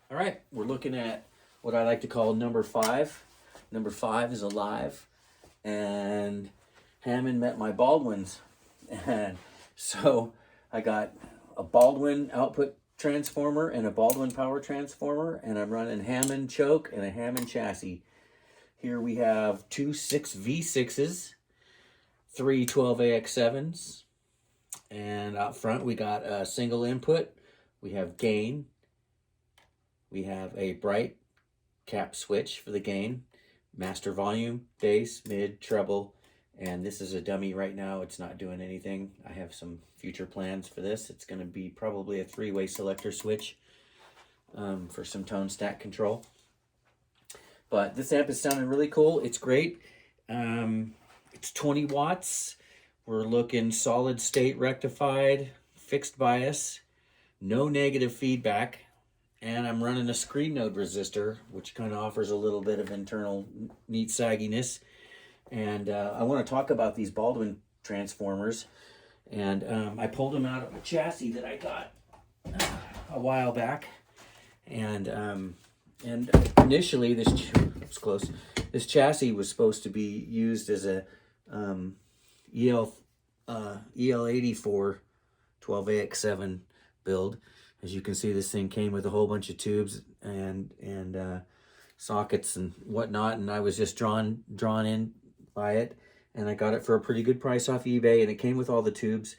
All right, we're looking at what I like to call number 5. Number 5 is alive, and Hammond met my Baldwins. And so I got a Baldwin output transformer and a Baldwin power transformer, and I'm running Hammond choke and a Hammond chassis. Here we have two 6V6s, three 12AX7s, and out front we got a single input. We have gain. We have a bright cap switch for the gain, master volume, bass, mid, treble, and this is a dummy right now. It's not doing anything. I have some future plans for this. It's going to be probably a 3-way selector switch for some tone stack control. But this amp is sounding really cool. It's great. It's 20 watts. We're looking solid state rectified, fixed bias, no negative feedback. And I'm running a screen node resistor, which kind of offers a little bit of internal neat sagginess. And I want to talk about these Baldwin transformers. And I pulled them out of a chassis that I got a while back. And initially, this chassis was supposed to be used as a EL84 12AX7 build. As you can see, this thing came with a whole bunch of tubes and sockets and whatnot, and I was just drawn in by it, and I got it for a pretty good price off eBay, and it came with all the tubes.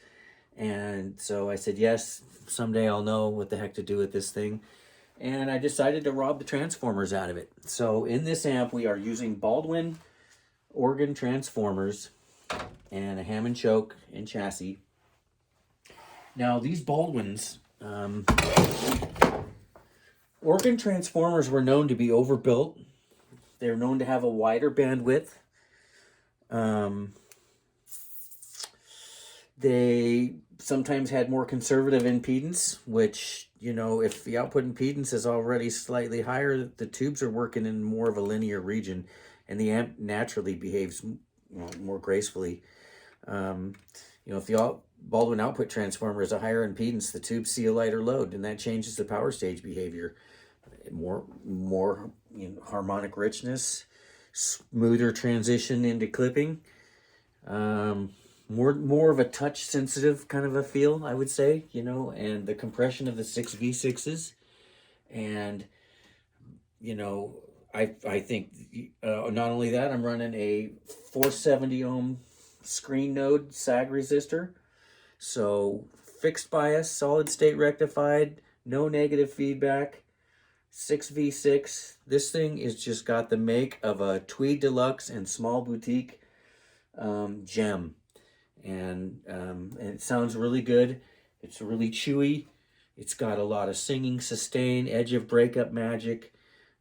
And so I said, yes, someday I'll know what the heck to do with this thing. And I decided to rob the transformers out of it. So in this amp, we are using Baldwin organ transformers and a Hammond choke and chassis. Now, these Baldwins, organ transformers were known to be overbuilt. They're known to have a wider bandwidth. They sometimes had more conservative impedance, which, you know, if the output impedance is already slightly higher, the tubes are working in more of a linear region, and the amp naturally behaves more gracefully. You know, if the Baldwin output transformer is a higher impedance, the tubes see a lighter load, and that changes the power stage behavior. More harmonic richness, smoother transition into clipping, more of a touch sensitive kind of a feel, I would say, you know, and the compression of the 6V6s, and you know, I think not only that, I'm running a 470 ohm screen node sag resistor. So fixed bias, solid state rectified, no negative feedback, 6V6. This thing is just got the make of a Tweed Deluxe and small boutique gem. And it sounds really good. It's really chewy. It's got a lot of singing sustain, edge of breakup magic.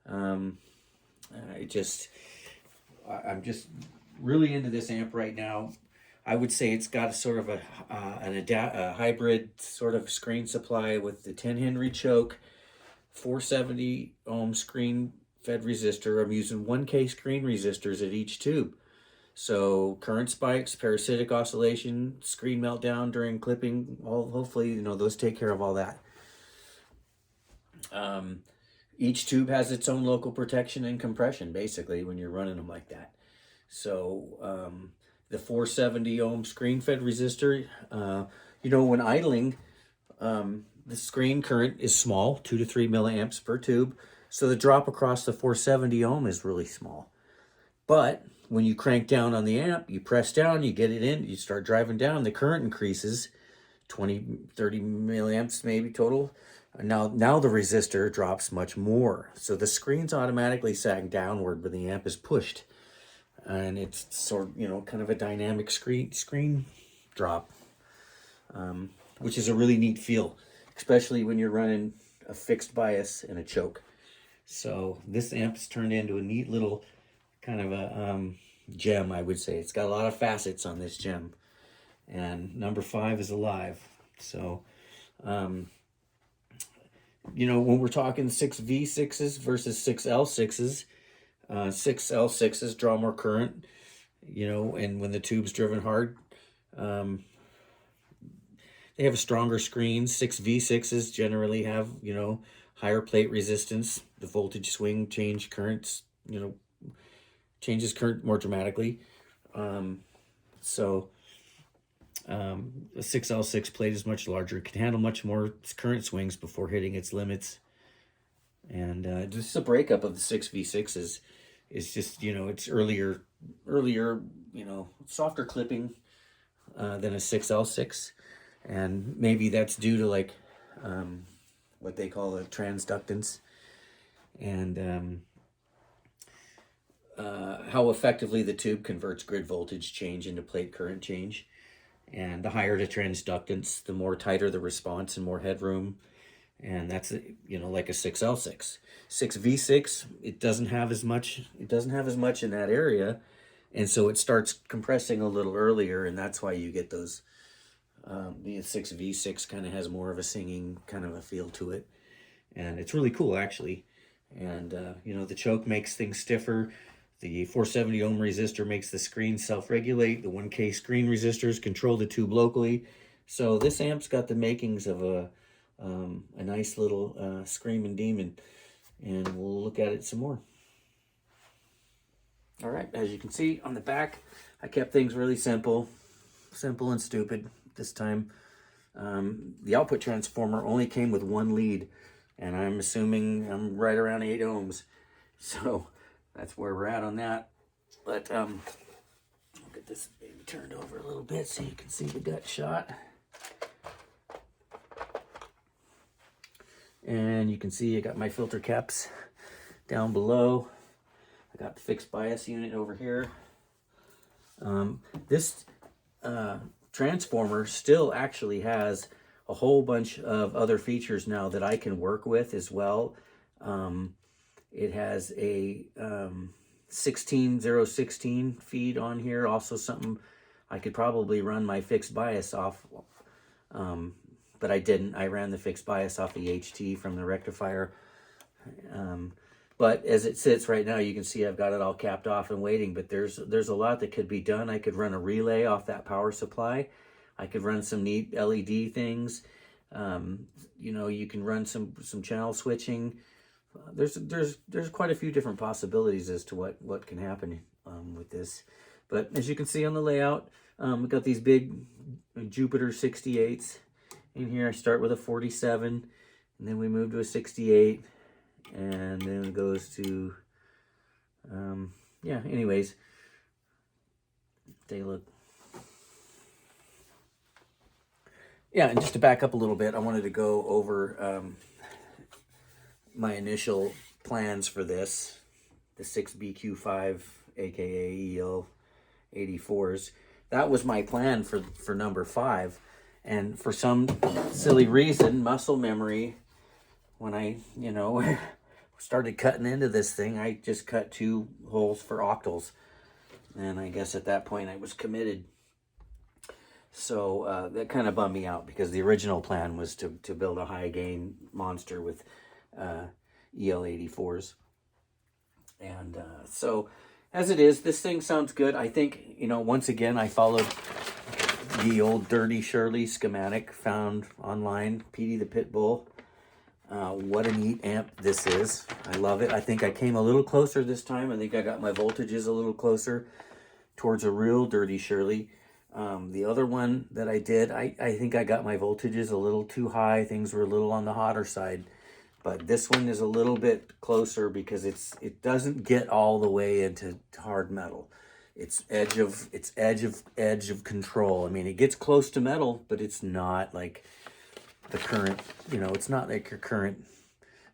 I'm just really into this amp right now. I would say it's got a sort of a hybrid sort of screen supply with the 10 Henry choke, 470 ohm screen fed resistor. I'm using 1K screen resistors at each tube. So current spikes, parasitic oscillation, screen meltdown during clipping, hopefully, you know, those take care of all that. Each tube has its own local protection and compression, basically, when you're running them like that. So the 470 ohm screen fed resistor, you know, when idling, the screen current is small, 2 to 3 milliamps per tube. So the drop across the 470 ohm is really small. But when you crank down on the amp, you press down, you get it in, you start driving down, the current increases 20, 30 milliamps maybe total. Now the resistor drops much more. So the screen's automatically sag downward when the amp is pushed. And it's sort of, you know, kind of a dynamic screen drop, which is a really neat feel, especially when you're running a fixed bias and a choke. So this amp's turned into a neat little kind of a gem, I would say. It's got a lot of facets on this gem. And number 5 is alive. So, you know, when we're talking 6V6s versus 6L6s, 6L6s draw more current, you know, and when the tube's driven hard, Um, they have a stronger screen. 6V6s generally have, higher plate resistance. The voltage swing currents, changes current more dramatically. So a 6L6 plate is much larger. It can handle much more current swings before hitting its limits. And just the breakup of the 6V6 is just, it's earlier, softer clipping than a 6L6. And maybe that's due to like what they call a transductance, and how effectively the tube converts grid voltage change into plate current change. And the higher the transductance, the more tighter the response and more headroom. And that's, like a 6L6. 6V6, it doesn't have as much in that area. And so it starts compressing a little earlier, and that's why you get those. The 6V6 kind of has more of a singing kind of a feel to it. And it's really cool, actually. And, the choke makes things stiffer. The 470 ohm resistor makes the screen self-regulate. The 1K screen resistors control the tube locally. So this amp's got the makings of a nice little screaming demon. And we'll look at it some more. All right, as you can see on the back, I kept things really simple and stupid this time. The output transformer only came with one lead, and I'm assuming I'm right around 8 ohms. So that's where we're at on that. But I'll get this baby turned over a little bit so you can see the gut shot. And you can see I got my filter caps down below. I got the fixed bias unit over here. This transformer still actually has a whole bunch of other features now that I can work with as well. It has a 16016 feed on here, also something I could probably run my fixed bias off, but I didn't. I ran the fixed bias off the HT from the rectifier. But as it sits right now, you can see I've got it all capped off and waiting, but there's a lot that could be done. I could run a relay off that power supply. I could run some neat LED things. You can run some channel switching. There's quite a few different possibilities as to what can happen with this. But as you can see on the layout, we've got these big Jupiter 68s in here. I start with a 47, and then we move to a 68, and then it goes to, anyways, take a look. Yeah, and just to back up a little bit, I wanted to go over my initial plans for this, the 6BQ5, aka EL84s. That was my plan for number 5. And for some silly reason, muscle memory, when I, started cutting into this thing, I just cut 2 holes for octals. And I guess at that point I was committed. So that kind of bummed me out, because the original plan was to build a high gain monster with EL84s. And so as it is, this thing sounds good. I think, once again, I followed the old Dirty Shirley schematic found online, Petey the Pitbull. What a neat amp this is. I love it. I think I came a little closer this time. I think I got my voltages a little closer towards a real Dirty Shirley. The other one that I did, I think I got my voltages a little too high. Things were a little on the hotter side. But this one is a little bit closer because it doesn't get all the way into hard metal. It's edge of control. I mean, it gets close to metal, but it's not like the current, it's not like your current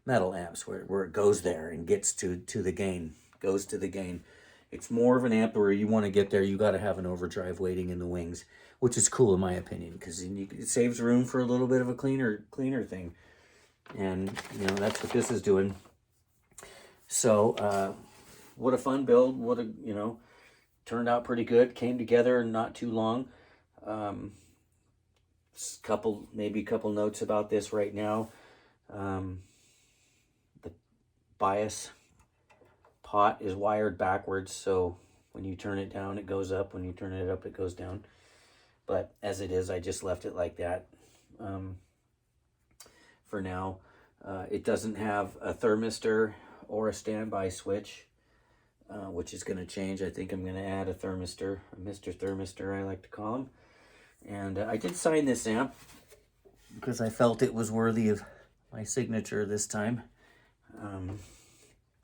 metal amps where it goes there and gets to the gain, goes to the gain. It's more of an amp where you want to get there, you got to have an overdrive waiting in the wings, which is cool in my opinion, because it saves room for a little bit of a cleaner thing. And, that's what this is doing. So, what a fun build. Turned out pretty good. Came together in not too long. Maybe a couple notes about this right now. The bias pot is wired backwards, so when you turn it down, it goes up. When you turn it up, it goes down. but as it is, I just left it like that for now. It doesn't have a thermistor or a standby switch, which is going to change. I think I'm going to add a thermistor, a Mr. Thermistor, I like to call him. And I did sign this amp because I felt it was worthy of my signature this time.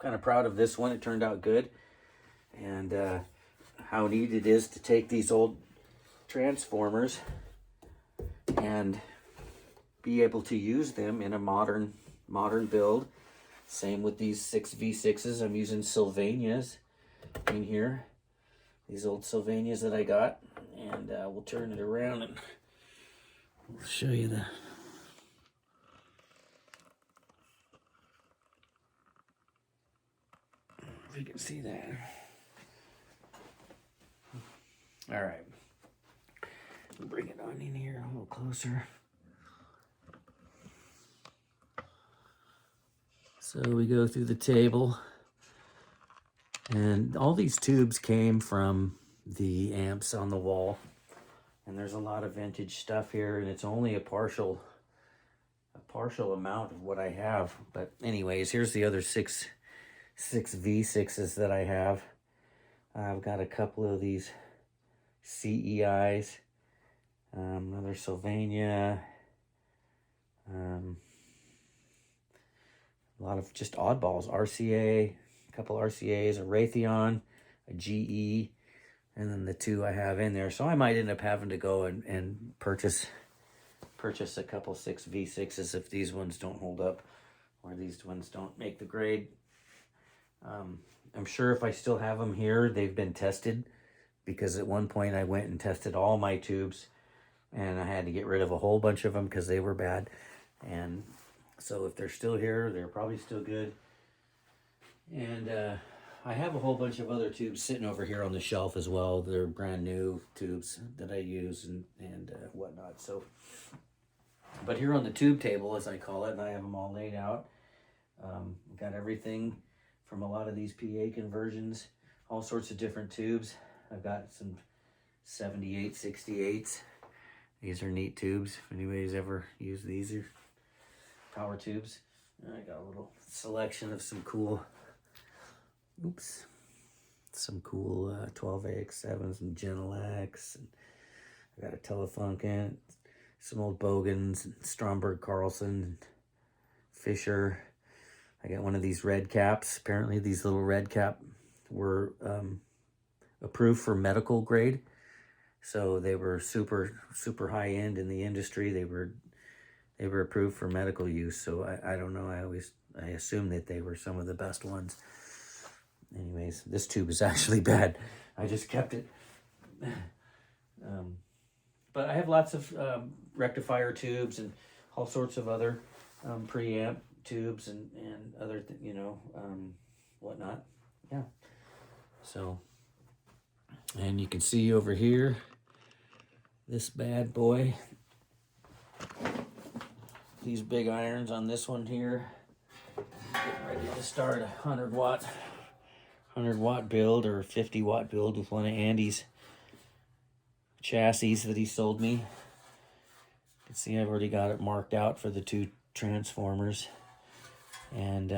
Kind of proud of this one. It turned out good. And how neat it is to take these old transformers and be able to use them in a modern build. Same with these 6V6s. I'm using Sylvanias in here. These old Sylvanias that I got. And we'll turn it around and we'll show you the... If you can see that. All right. Bring it on in here a little closer. So we go through the table. And all these tubes came from the amps on the wall. And there's a lot of vintage stuff here, and it's only a partial amount of what I have. But anyways, here's the other six V6s that I have. I've got a couple of these CEIs, another Sylvania, a lot of just oddballs, RCA, a couple RCAs, a Raytheon, a GE, and then the two I have in there. So I might end up having to go and purchase a couple 6V6s if these ones don't hold up or these ones don't make the grade. I'm sure if I still have them here, they've been tested, because at one point I went and tested all my tubes and I had to get rid of a whole bunch of them because they were bad. And so if they're still here, they're probably still good. And I have a whole bunch of other tubes sitting over here on the shelf as well. They're brand new tubes that I use and whatnot. So, but here on the tube table, as I call it, and I have them all laid out. Got everything from a lot of these PA conversions, all sorts of different tubes. I've got some 78, 68s. These are neat tubes. If anybody's ever used these, are power tubes. And I got a little selection of some cool, some cool 12AX7s and Genelecs. And I got a Telefunken, some old Bogans, and Stromberg Carlson, and Fisher. I got one of these red caps. Apparently these little red cap were approved for medical grade. So they were super high end in the industry. They were approved for medical use. So I don't know. I assumed that they were some of the best ones. Anyways, this tube is actually bad. I just kept it. But I have lots of rectifier tubes and all sorts of other preamp tubes and other whatnot. Yeah. So, and you can see over here this bad boy, these big irons on this one here, getting ready to start a 100 watt build or 50 watt build with one of Andy's chassis that he sold me. You can see I've already got it marked out for the two transformers, and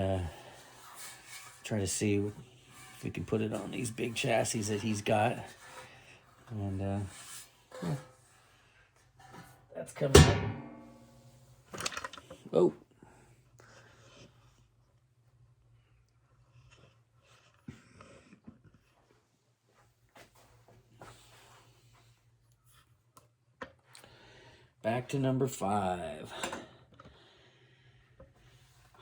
try to see if we can put it on these big chassis that he's got. And yeah, that's coming up. Oh. Back to number 5.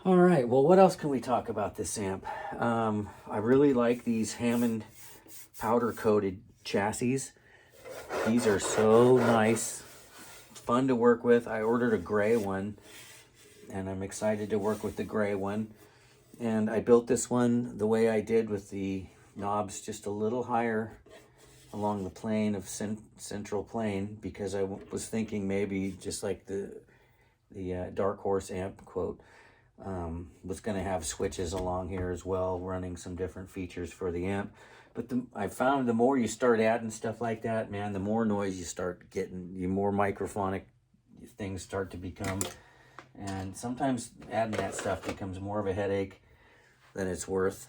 All right, well, what else can we talk about this amp? I really like these Hammond powder-coated chassis. These are so nice, fun to work with. I ordered a gray one, and I'm excited to work with the gray one. And I built this one the way I did, with the knobs just a little higher along the plane of central plane, because I was thinking maybe just like the Dark Horse amp quote, was going to have switches along here as well, running some different features for the amp. But I found the more you start adding stuff like that, man, the more noise you start getting, the more microphonic things start to become. And sometimes adding that stuff becomes more of a headache than it's worth.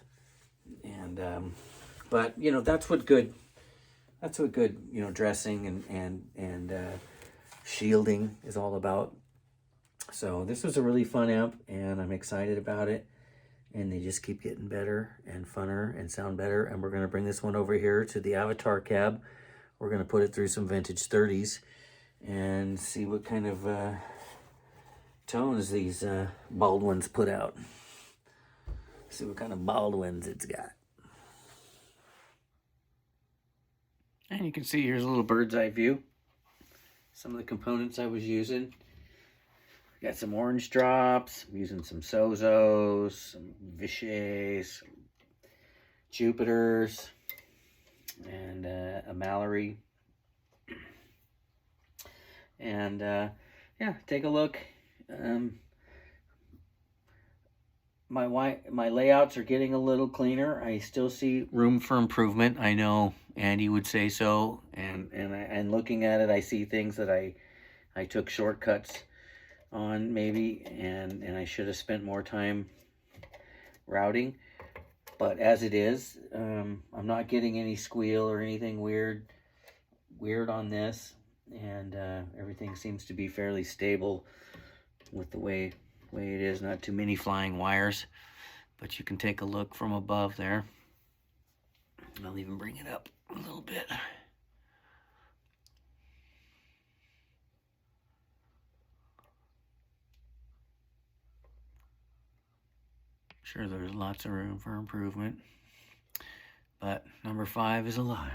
And but that's what good dressing and shielding is all about. So this was a really fun amp, and I'm excited about it. And they just keep getting better and funner and sound better. And we're going to bring this one over here to the Avatar cab. We're going to put it through some vintage 30s and see what kind of tones these Baldwins put out. See what kind of Baldwins it's got. And you can see here's a little bird's eye view. Some of the components I was using. Got some orange drops. I'm using some Sozos, some Vichys, Jupiters, and a Mallory. And yeah, take a look. My layouts are getting a little cleaner. I still see room for improvement. I know Andy would say so. And looking at it, I see things that I took shortcuts on maybe, and I should have spent more time routing. But as it is, I'm not getting any squeal or anything weird on this, and everything seems to be fairly stable with the way it is. Not too many flying wires, but you can take a look from above there. I'll even bring it up a little bit. Sure, there's lots of room for improvement, but number 5 is alive.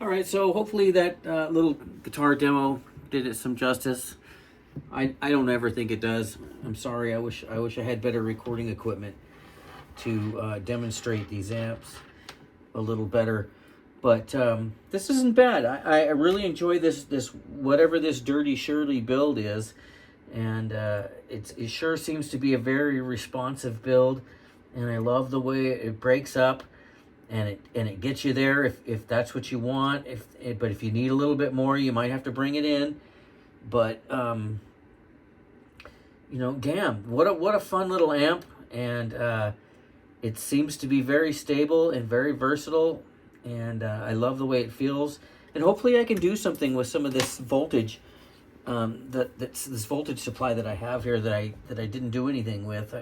All right, so hopefully that little guitar demo did it some justice. I don't ever think it does. I'm sorry. I wish I had better recording equipment to demonstrate these amps a little better. But this isn't bad. I really enjoy this whatever this Dirty Shirley build is, and it sure seems to be a very responsive build, and I love the way it breaks up, and it gets you there if that's what you want. But if you need a little bit more, you might have to bring it in. But damn, what a fun little amp, and it seems to be very stable and very versatile. And I love the way it feels, and hopefully I can do something with some of this voltage, that's this voltage supply that I have here that I didn't do anything with.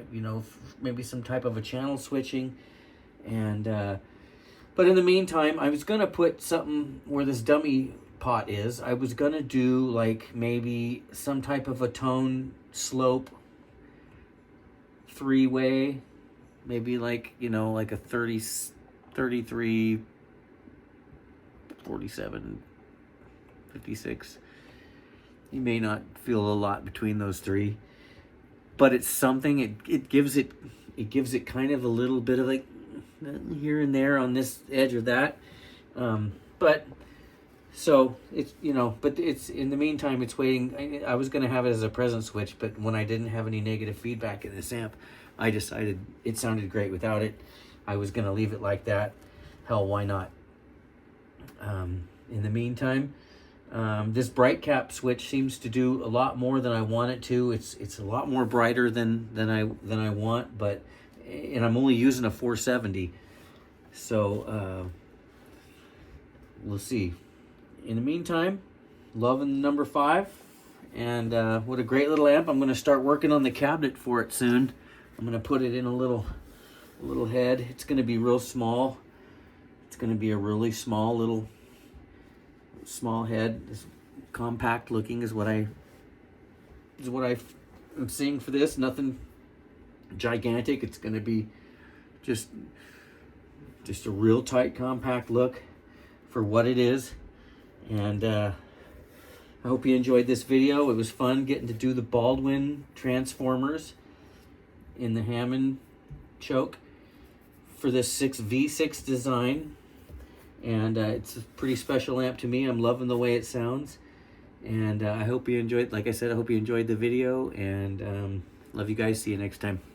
Maybe some type of a channel switching, and but in the meantime, I was gonna put something where this dummy pot is. I was gonna do like maybe some type of a tone slope 3-way, maybe like like a 30, 33. 47, 56. You may not feel a lot between those three, but it's something. It gives it kind of a little bit of like here and there on this edge or that. But so it's but it's in the meantime it's waiting. I was going to have it as a present switch, but when I didn't have any negative feedback in this amp, I decided it sounded great without it. I was going to leave it like that. Hell, why not? In the meantime, this bright cap switch seems to do a lot more than I want it to. It's a lot more brighter than I want, and I'm only using a 470, so we'll see. In the meantime, loving the number 5. And what a great little amp. I'm going to start working on the cabinet for it soon. I'm going to put it in a little head. It's going to be real small. It's going to be a really small head. It's compact looking is what I'm seeing for this. Nothing gigantic. It's going to be just a real tight, compact look for what it is. And I hope you enjoyed this video. It was fun getting to do the Baldwin transformers in the Hammond choke for this V6 design. And it's a pretty special amp to me. I'm loving the way it sounds. And I hope you enjoyed, like I said, I hope you enjoyed the video. And love you guys. See you next time.